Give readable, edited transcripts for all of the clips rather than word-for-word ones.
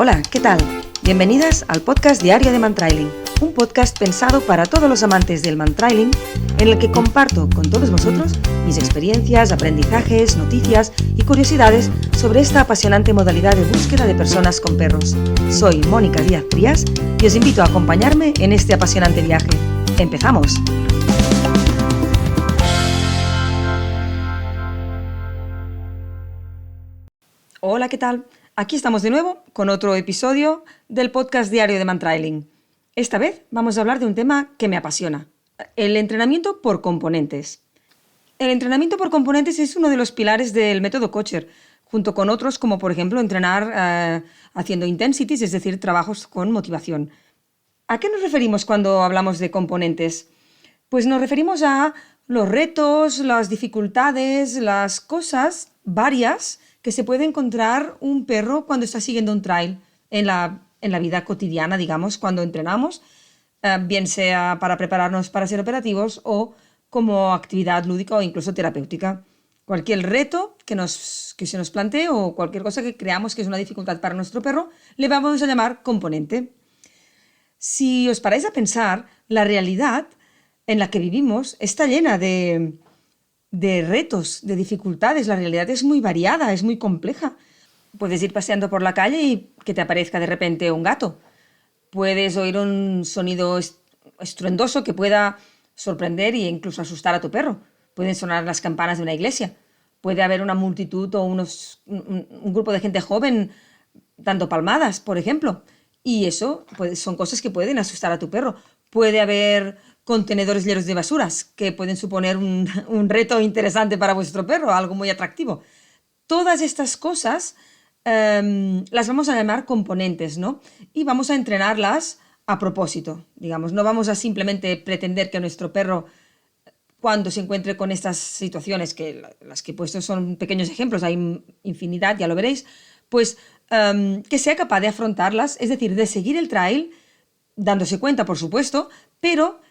Hola, ¿qué tal? Bienvenidas al podcast diario de Mantrailing, un podcast pensado para todos los amantes del mantrailing, en el que comparto con todos vosotros mis experiencias, aprendizajes, noticias y curiosidades sobre esta apasionante modalidad de búsqueda de personas con perros. Soy Mónica Díaz Trías y os invito a acompañarme en este apasionante viaje. ¡Empezamos! Hola, ¿qué tal? Aquí estamos de nuevo con otro episodio del podcast diario de Mantrailing. Esta vez vamos a hablar de un tema que me apasiona, el entrenamiento por componentes. El entrenamiento por componentes es uno de los pilares del método Kocher, junto con otros como por ejemplo entrenar haciendo intensities, es decir, trabajos con motivación. ¿A qué nos referimos cuando hablamos de componentes? Pues nos referimos a los retos, las dificultades, las cosas varias que se puede encontrar un perro cuando está siguiendo un trail en la vida cotidiana, digamos, cuando entrenamos, bien sea para prepararnos para ser operativos o como actividad lúdica o incluso terapéutica. Cualquier reto que se nos plantee o cualquier cosa que creamos que es una dificultad para nuestro perro, le vamos a llamar componente. Si os paráis a pensar, la realidad en la que vivimos está llena de retos, de dificultades. La realidad es muy variada, es muy compleja. Puedes ir paseando por la calle y que te aparezca de repente un gato. Puedes oír un sonido estruendoso que pueda sorprender e incluso asustar a tu perro. Pueden sonar las campanas de una iglesia. Puede haber una multitud o un grupo de gente joven dando palmadas, por ejemplo. Y eso son cosas que pueden asustar a tu perro. Puede haber contenedores llenos de basuras que pueden suponer un reto interesante para vuestro perro, algo muy atractivo. Todas estas cosas las vamos a llamar componentes, ¿no? Y vamos a entrenarlas a propósito, digamos. No vamos a simplemente pretender que nuestro perro, cuando se encuentre con estas situaciones, que las que he puesto son pequeños ejemplos, hay infinidad, ya lo veréis, pues que sea capaz de afrontarlas, es decir, de seguir el trail, dándose cuenta, por supuesto, pero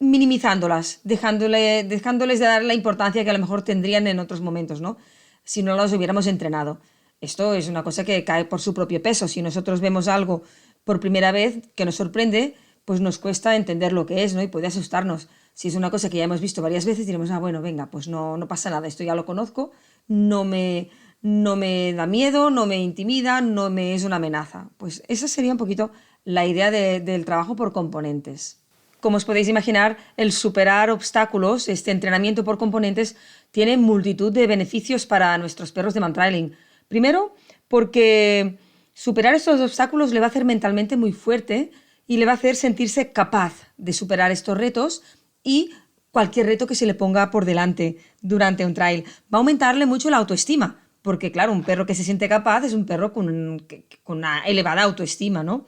minimizándolas, dejándoles de dar la importancia que a lo mejor tendrían en otros momentos, ¿no? Si no las hubiéramos entrenado. Esto es una cosa que cae por su propio peso. Si nosotros vemos algo por primera vez que nos sorprende, pues nos cuesta entender lo que es, ¿no? Y puede asustarnos. Si es una cosa que ya hemos visto varias veces, diremos, bueno, venga, pues no pasa nada, esto ya lo conozco, no me da miedo, no me intimida, no me es una amenaza. Pues esa sería un poquito la idea del trabajo por componentes. Como os podéis imaginar, el superar obstáculos, este entrenamiento por componentes, tiene multitud de beneficios para nuestros perros de mantrailing. Primero, porque superar estos obstáculos le va a hacer mentalmente muy fuerte y le va a hacer sentirse capaz de superar estos retos y cualquier reto que se le ponga por delante durante un trail. Va a aumentarle mucho la autoestima, porque claro, un perro que se siente capaz es un perro con una elevada autoestima, ¿no?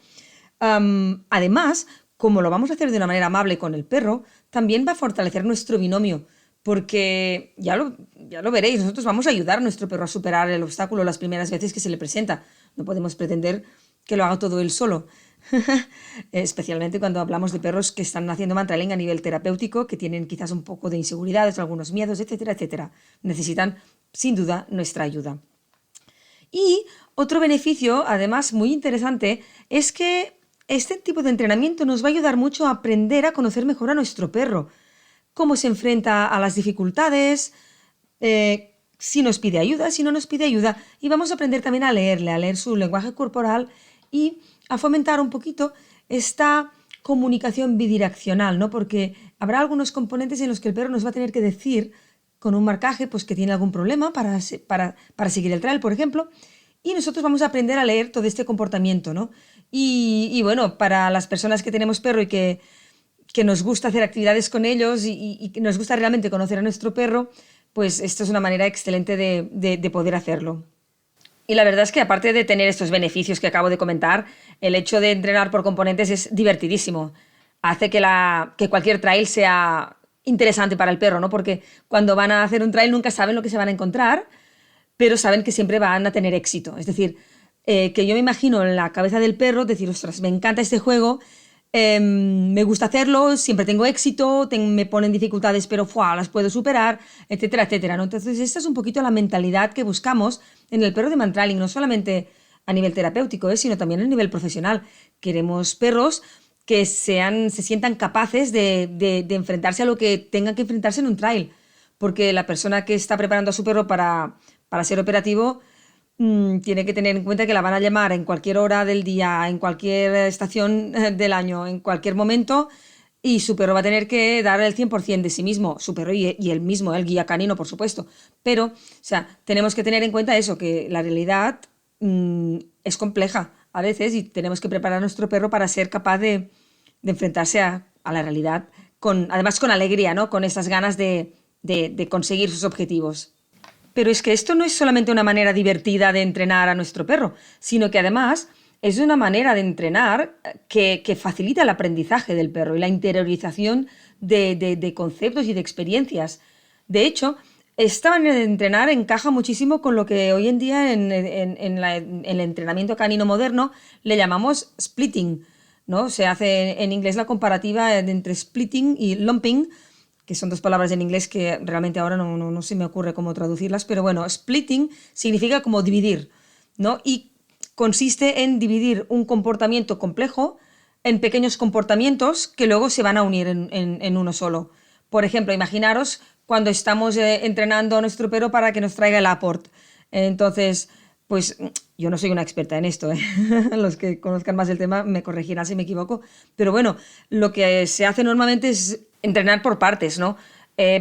Además, como lo vamos a hacer de una manera amable con el perro, también va a fortalecer nuestro binomio, porque ya lo veréis, nosotros vamos a ayudar a nuestro perro a superar el obstáculo las primeras veces que se le presenta. No podemos pretender que lo haga todo él solo, especialmente cuando hablamos de perros que están haciendo mantrailing a nivel terapéutico, que tienen quizás un poco de inseguridades, algunos miedos, etcétera, etcétera. Necesitan, sin duda, nuestra ayuda. Y otro beneficio, además muy interesante, es que este tipo de entrenamiento nos va a ayudar mucho a aprender a conocer mejor a nuestro perro, cómo se enfrenta a las dificultades, si nos pide ayuda, si no nos pide ayuda, y vamos a aprender también a leer su lenguaje corporal y a fomentar un poquito esta comunicación bidireccional, ¿no? Porque habrá algunos componentes en los que el perro nos va a tener que decir con un marcaje pues, que tiene algún problema para seguir el trail, por ejemplo, y nosotros vamos a aprender a leer todo este comportamiento, ¿no? Y bueno, para las personas que tenemos perro y que nos gusta hacer actividades con ellos y que nos gusta realmente conocer a nuestro perro, pues esto es una manera excelente de poder hacerlo. Y la verdad es que aparte de tener estos beneficios que acabo de comentar, el hecho de entrenar por componentes es divertidísimo. Hace que cualquier trail sea interesante para el perro, ¿no? Porque cuando van a hacer un trail nunca saben lo que se van a encontrar, pero saben que siempre van a tener éxito. Es decir, que yo me imagino en la cabeza del perro decir, ostras, me encanta este juego, me gusta hacerlo, siempre tengo éxito, me ponen dificultades, pero las puedo superar, etcétera, etcétera, ¿no? Entonces, esta es un poquito la mentalidad que buscamos en el perro de mantrailing, no solamente a nivel terapéutico, sino también a nivel profesional. Queremos perros que se sientan capaces de enfrentarse a lo que tengan que enfrentarse en un trail, porque la persona que está preparando a su perro para ser operativo tiene que tener en cuenta que la van a llamar en cualquier hora del día, en cualquier estación del año, en cualquier momento, y su perro va a tener que dar el 100% de sí mismo, su perro y él mismo, el guía canino, por supuesto. Pero, o sea, tenemos que tener en cuenta eso, que la realidad es compleja a veces y tenemos que preparar a nuestro perro para ser capaz de enfrentarse a la realidad, además con alegría, ¿no? Con esas ganas de conseguir sus objetivos. Pero es que esto no es solamente una manera divertida de entrenar a nuestro perro, sino que además es una manera de entrenar que facilita el aprendizaje del perro y la interiorización de conceptos y de experiencias. De hecho, esta manera de entrenar encaja muchísimo con lo que hoy en día en el entrenamiento canino moderno le llamamos splitting, ¿no? Se hace en inglés la comparativa entre splitting y lumping, que son dos palabras en inglés que realmente ahora no se me ocurre cómo traducirlas, pero bueno, splitting significa como dividir, ¿no? Y consiste en dividir un comportamiento complejo en pequeños comportamientos que luego se van a unir en uno solo. Por ejemplo, imaginaros cuando estamos entrenando a nuestro perro para que nos traiga el apport. Entonces, pues yo no soy una experta en esto, ¿eh? Los que conozcan más el tema me corregirán si me equivoco, pero bueno, lo que se hace normalmente es entrenar por partes, ¿no?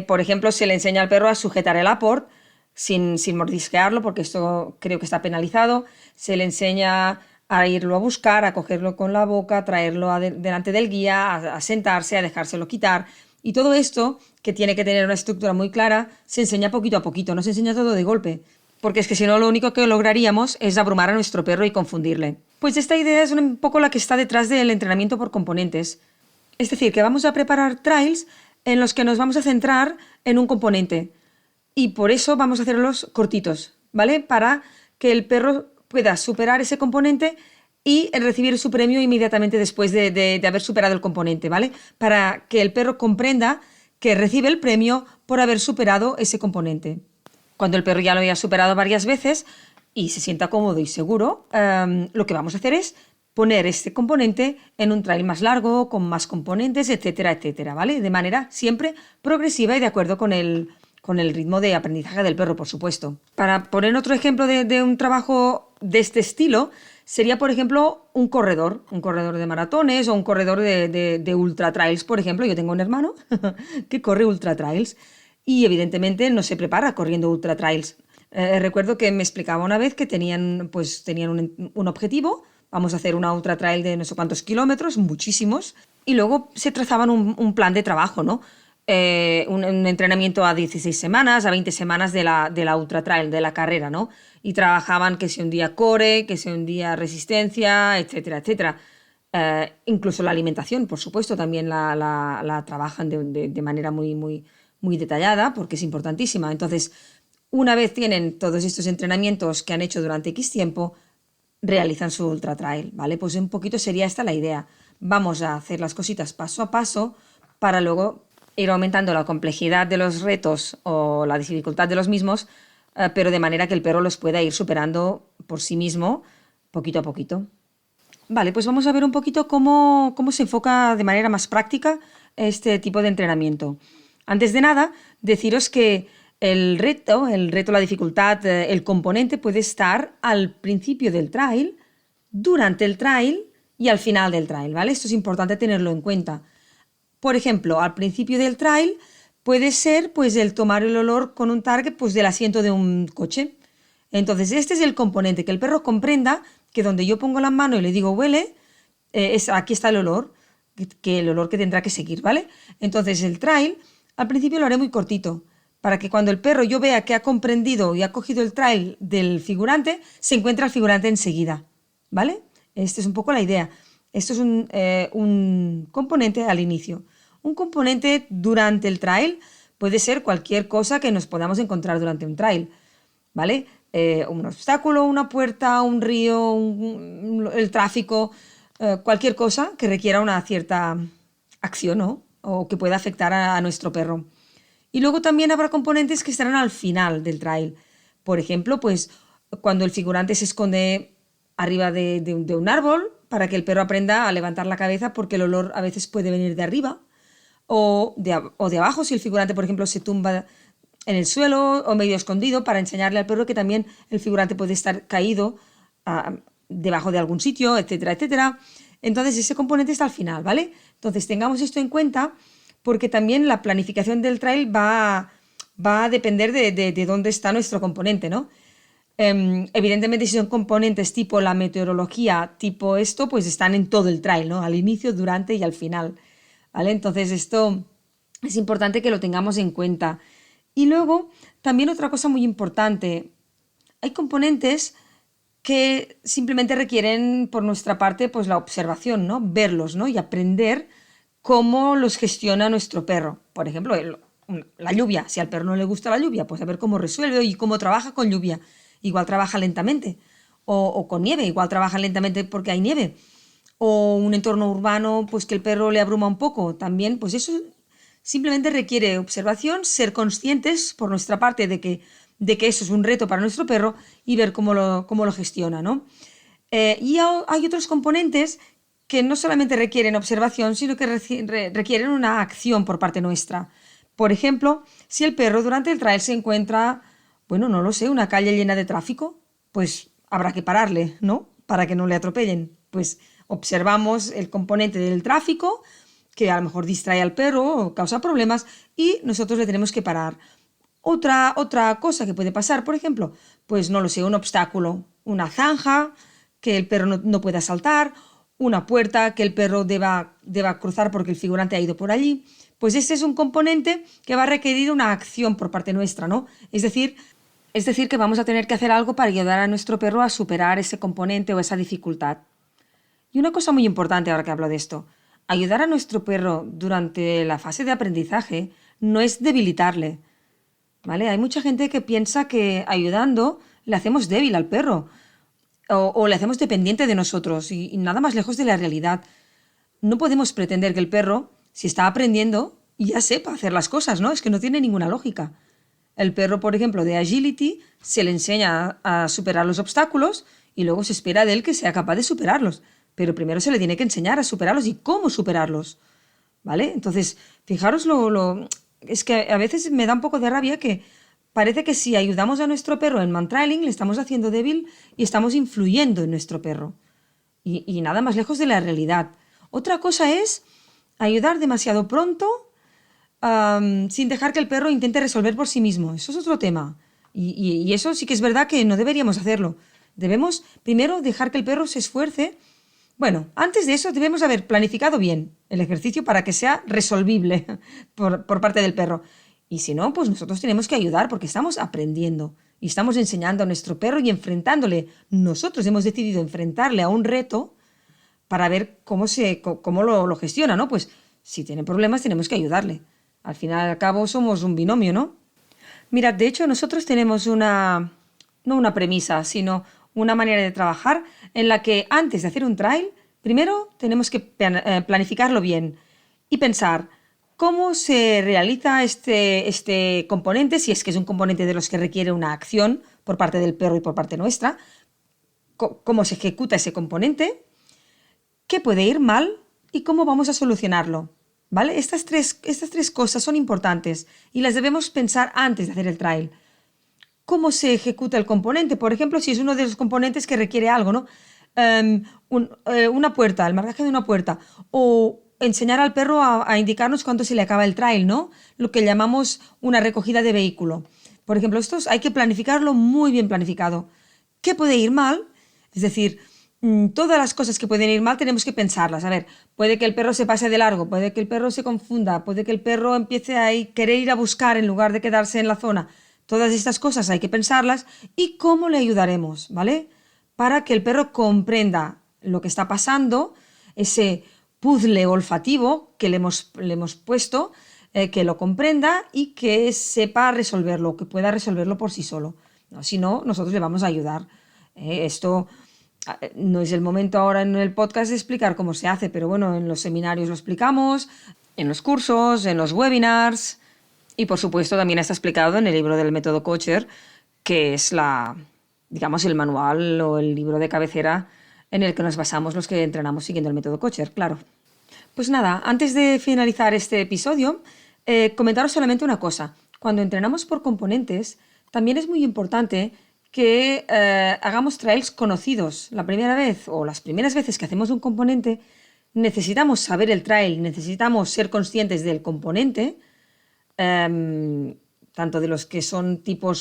Por ejemplo, se le enseña al perro a sujetar el apport sin mordisquearlo, porque esto creo que está penalizado. Se le enseña a irlo a buscar, a cogerlo con la boca, traerlo delante del guía, a sentarse, a dejárselo quitar. Y todo esto, que tiene que tener una estructura muy clara, se enseña poquito a poquito, no se enseña todo de golpe. Porque es que si no, lo único que lograríamos es abrumar a nuestro perro y confundirle. Pues esta idea es un poco la que está detrás del entrenamiento por componentes. Es decir, que vamos a preparar trails en los que nos vamos a centrar en un componente. Y por eso vamos a hacerlos cortitos, ¿vale? Para que el perro pueda superar ese componente y recibir su premio inmediatamente después de haber superado el componente, ¿vale? Para que el perro comprenda que recibe el premio por haber superado ese componente. Cuando el perro ya lo haya superado varias veces y se sienta cómodo y seguro, lo que vamos a hacer es poner este componente en un trail más largo, con más componentes, etcétera, etcétera, ¿vale? De manera siempre progresiva y de acuerdo con el ritmo de aprendizaje del perro, por supuesto. Para poner otro ejemplo de un trabajo de este estilo, sería, por ejemplo, un corredor de maratones o un corredor de ultra trails, por ejemplo. Yo tengo un hermano que corre ultra trails y evidentemente no se prepara corriendo ultra trails. Recuerdo que me explicaba una vez que tenían un objetivo. Vamos a hacer una ultra trail de no sé cuántos kilómetros, muchísimos, y luego se trazaban un plan de trabajo, ¿no? Un entrenamiento a 16 semanas, a 20 semanas de la ultra trail, de la carrera, ¿no? Y trabajaban que sea un día core, que sea un día resistencia, etcétera, etcétera. Incluso la alimentación, por supuesto, también la trabajan de manera muy detallada, porque es importantísima. Entonces, una vez tienen todos estos entrenamientos que han hecho durante X tiempo, realizan su ultra trail, ¿vale? Pues un poquito sería esta la idea. Vamos a hacer las cositas paso a paso para luego ir aumentando la complejidad de los retos o la dificultad de los mismos, pero de manera que el perro los pueda ir superando por sí mismo poquito a poquito. Vale, pues vamos a ver un poquito cómo se enfoca de manera más práctica este tipo de entrenamiento. Antes de nada, deciros que el reto, la dificultad, el componente puede estar al principio del trail, durante el trail y al final del trail, ¿vale? Esto es importante tenerlo en cuenta. Por ejemplo, al principio del trail puede ser pues el tomar el olor con un target pues del asiento de un coche. Entonces, este es el componente, que el perro comprenda que donde yo pongo la mano y le digo huele, aquí está el olor, que el olor que tendrá que seguir, ¿vale? Entonces, el trail al principio lo haré muy cortito, para que cuando el perro yo vea que ha comprendido y ha cogido el trail del figurante, se encuentra el figurante enseguida, ¿vale? Esta es un poco la idea. Esto es un componente al inicio. Un componente durante el trail puede ser cualquier cosa que nos podamos encontrar durante un trail, ¿vale? Un obstáculo, una puerta, un río, el tráfico, cualquier cosa que requiera una cierta acción, ¿no? O que pueda afectar a nuestro perro. Y luego también habrá componentes que estarán al final del trail. Por ejemplo, pues cuando el figurante se esconde arriba de un árbol para que el perro aprenda a levantar la cabeza porque el olor a veces puede venir de arriba o de abajo si el figurante, por ejemplo, se tumba en el suelo o medio escondido para enseñarle al perro que también el figurante puede estar caído debajo de algún sitio, etcétera, etcétera. Entonces ese componente está al final, ¿vale? Entonces tengamos esto en cuenta porque también la planificación del trail va a depender de dónde está nuestro componente, ¿no? Evidentemente si son componentes tipo la meteorología, tipo esto, pues están en todo el trail, ¿no? Al inicio, durante y al final, ¿vale? Entonces esto es importante que lo tengamos en cuenta. Y luego, también otra cosa muy importante, hay componentes que simplemente requieren por nuestra parte pues la observación, ¿no? Verlos, ¿no? Y aprender cómo los gestiona nuestro perro. Por ejemplo, la lluvia. Si al perro no le gusta la lluvia, pues a ver cómo resuelve y cómo trabaja con lluvia. Igual trabaja lentamente. O con nieve, igual trabaja lentamente porque hay nieve. O un entorno urbano, pues que el perro le abruma un poco. También, pues eso simplemente requiere observación, ser conscientes por nuestra parte de que eso es un reto para nuestro perro y ver cómo lo gestiona, ¿no? Y hay otros componentes que no solamente requieren observación, sino que requieren una acción por parte nuestra. Por ejemplo, si el perro durante el trail se encuentra, bueno, no lo sé, una calle llena de tráfico, pues habrá que pararle, ¿no? Para que no le atropellen. Pues observamos el componente del tráfico, que a lo mejor distrae al perro o causa problemas, y nosotros le tenemos que parar. Otra cosa que puede pasar, por ejemplo, pues no lo sé, un obstáculo, una zanja que el perro no pueda saltar, una puerta que el perro deba cruzar porque el figurante ha ido por allí. Pues este es un componente que va a requerir una acción por parte nuestra, ¿no? Es decir, que vamos a tener que hacer algo para ayudar a nuestro perro a superar ese componente o esa dificultad. Y una cosa muy importante ahora que hablo de esto, ayudar a nuestro perro durante la fase de aprendizaje no es debilitarle, ¿vale? Hay mucha gente que piensa que ayudando le hacemos débil al perro o le hacemos dependiente de nosotros y nada más lejos de la realidad. No podemos pretender que el perro, si está aprendiendo, ya sepa hacer las cosas, ¿no? Es que no tiene ninguna lógica. El perro, por ejemplo, de agility, se le enseña a superar los obstáculos y luego se espera de él que sea capaz de superarlos. Pero primero se le tiene que enseñar a superarlos y cómo superarlos, ¿vale? Entonces, fijaros es que a veces me da un poco de rabia que parece que si ayudamos a nuestro perro en mantrailing le estamos haciendo débil y estamos influyendo en nuestro perro. Y nada más lejos de la realidad. Otra cosa es ayudar demasiado pronto sin dejar que el perro intente resolver por sí mismo. Eso es otro tema. Y eso sí que es verdad que no deberíamos hacerlo. Debemos primero dejar que el perro se esfuerce. Bueno, antes de eso debemos haber planificado bien el ejercicio para que sea resolvible por parte del perro. Y si no, pues nosotros tenemos que ayudar porque estamos aprendiendo y estamos enseñando a nuestro perro y enfrentándole. Nosotros hemos decidido enfrentarle a un reto para ver cómo lo gestiona, ¿no? Pues si tiene problemas tenemos que ayudarle. Al final y al cabo somos un binomio, ¿no? Mirad, de hecho nosotros tenemos no una premisa, sino una manera de trabajar en la que antes de hacer un trial, primero tenemos que planificarlo bien y pensar cómo se realiza este componente, si es que es un componente de los que requiere una acción por parte del perro y por parte nuestra, cómo se ejecuta ese componente, qué puede ir mal y cómo vamos a solucionarlo. ¿Vale? Estas tres cosas son importantes y las debemos pensar antes de hacer el trial. ¿Cómo se ejecuta el componente? Por ejemplo, si es uno de los componentes que requiere algo, ¿no? Una puerta, el marcaje de una puerta. O enseñar al perro a indicarnos cuándo se le acaba el trial, ¿no? Lo que llamamos una recogida de vehículo. Por ejemplo, estos hay que planificarlo muy bien planificado. ¿Qué puede ir mal? Es decir, todas las cosas que pueden ir mal tenemos que pensarlas. A ver, puede que el perro se pase de largo, puede que el perro se confunda, puede que el perro empiece a querer ir a buscar en lugar de quedarse en la zona. Todas estas cosas hay que pensarlas y cómo le ayudaremos, ¿vale? Para que el perro comprenda lo que está pasando, ese puzzle olfativo que le hemos puesto, que lo comprenda y que sepa resolverlo, que pueda resolverlo por sí solo. No, si no, nosotros le vamos a ayudar. Esto no es el momento ahora en el podcast de explicar cómo se hace, pero bueno, en los seminarios lo explicamos, en los cursos, en los webinars y por supuesto también está explicado en el libro del método Kocher, que es digamos, el manual o el libro de cabecera en el que nos basamos los que entrenamos siguiendo el método Kocher, claro. Pues nada, antes de finalizar este episodio, comentaros solamente una cosa. Cuando entrenamos por componentes, también es muy importante que hagamos trails conocidos. La primera vez o las primeras veces que hacemos un componente, necesitamos saber el trail, necesitamos ser conscientes del componente, tanto de los que son tipo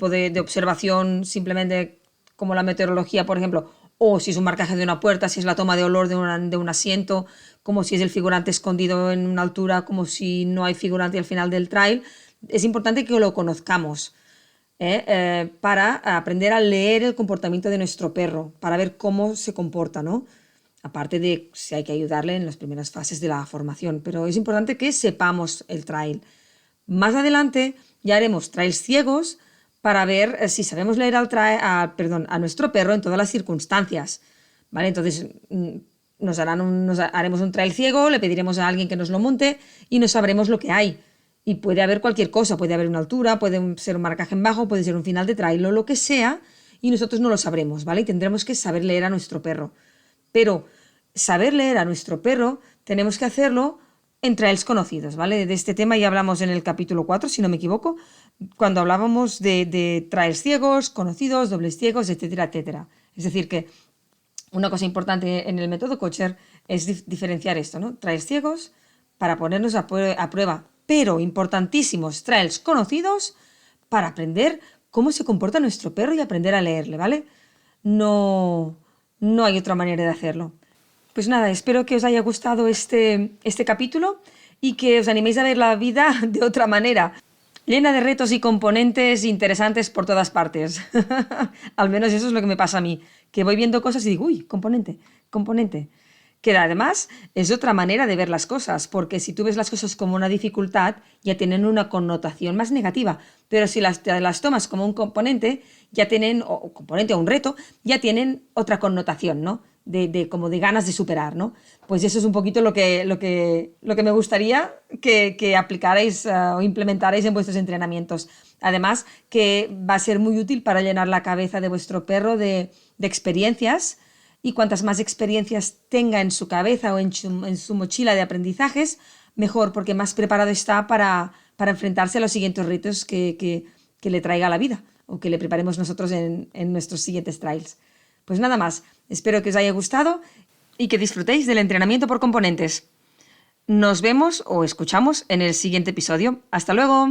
de observación simplemente como la meteorología, por ejemplo, o si es un marcaje de una puerta, si es la toma de olor de un asiento, como si es el figurante escondido en una altura, como si no hay figurante al final del trail. Es importante que lo conozcamos para aprender a leer el comportamiento de nuestro perro, para ver cómo se comporta, ¿no? Aparte de si hay que ayudarle en las primeras fases de la formación, pero es importante que sepamos el trail. Más adelante ya haremos trails ciegos para ver si sabemos leer a nuestro perro en todas las circunstancias, ¿vale? Entonces haremos un trail ciego, le pediremos a alguien que nos lo monte y no sabremos lo que hay. Y puede haber cualquier cosa, puede haber una altura, puede ser un marcaje en bajo, puede ser un final de trail o lo que sea, y nosotros no lo sabremos, ¿vale? Y tendremos que saber leer a nuestro perro. Pero saber leer a nuestro perro tenemos que hacerlo en trails conocidos, ¿vale? De este tema ya hablamos en el capítulo 4, si no me equivoco, cuando hablábamos de trails ciegos, conocidos, dobles ciegos, etcétera, etcétera. Es decir, que una cosa importante en el método Kocher es diferenciar esto, ¿no? Trails ciegos para ponernos a prueba, pero importantísimos trails conocidos para aprender cómo se comporta nuestro perro y aprender a leerle, ¿vale? No hay otra manera de hacerlo. Pues nada, espero que os haya gustado este capítulo y que os animéis a ver la vida de otra manera, llena de retos y componentes interesantes por todas partes. Al menos eso es lo que me pasa a mí, que voy viendo cosas y digo, uy, componente. Que además es otra manera de ver las cosas, porque si tú ves las cosas como una dificultad, ya tienen una connotación más negativa, pero si las tomas como un componente, ya tienen, o componente o un reto, ya tienen otra connotación, ¿no? Como de ganas de superar, ¿no? Pues eso es un poquito lo que me gustaría que aplicarais o implementarais en vuestros entrenamientos. Además, que va a ser muy útil para llenar la cabeza de vuestro perro de experiencias, y cuantas más experiencias tenga en su cabeza o en su mochila de aprendizajes, mejor, porque más preparado está para enfrentarse a los siguientes retos que le traiga la vida o que le preparemos nosotros en nuestros siguientes trails. Pues nada más, espero que os haya gustado y que disfrutéis del entrenamiento por componentes. Nos vemos o escuchamos en el siguiente episodio. ¡Hasta luego!